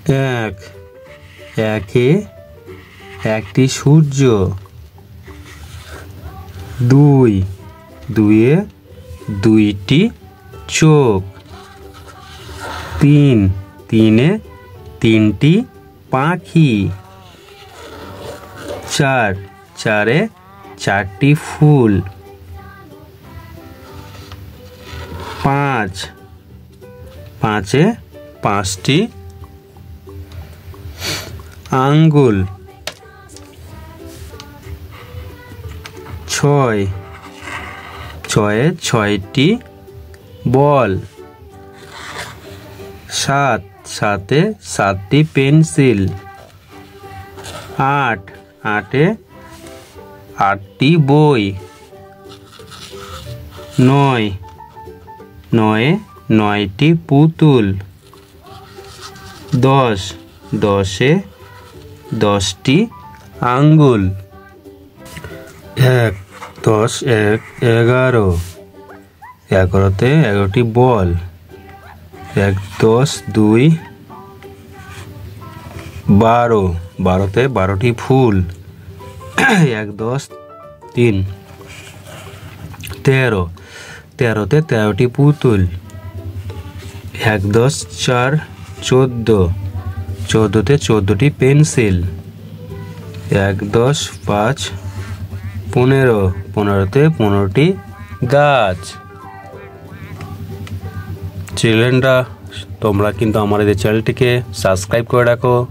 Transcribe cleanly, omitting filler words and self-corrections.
এক, একে একটি সূর্য। দুই, দুইয়ে দুইটি চোখ। তিন, তিনে তিনটি পাখি। চার, চারে চারটি ফুল। পাঁচ, পাঁচে পাঁচটি আঙ্গুল। ছয়, ছয়ে ছয়টি বল। সাত, সাতে সাতটি পেন্সিল। আট, আটে আটটি বই। নয়, নয়ে নয়টি পুতুল। দশ, দশে দশটি আঙ্গুল। এক, দশ এক, 11। 11তে 11টি বল। এক, 10, 2, 12। 12তে 12টি ফুল। এক, 10, 3। 13। 13তে 13টি পুতুল। এক, 10, 4, 14। 14তে 14টি পেন্সিল। এক, 10, 5, 15। 15তে 15টি গাছ। চিলড্রেনরা, তোমরা কিন্তু আমার এই চ্যানেলটিকে সাবস্ক্রাইব করে রাখো।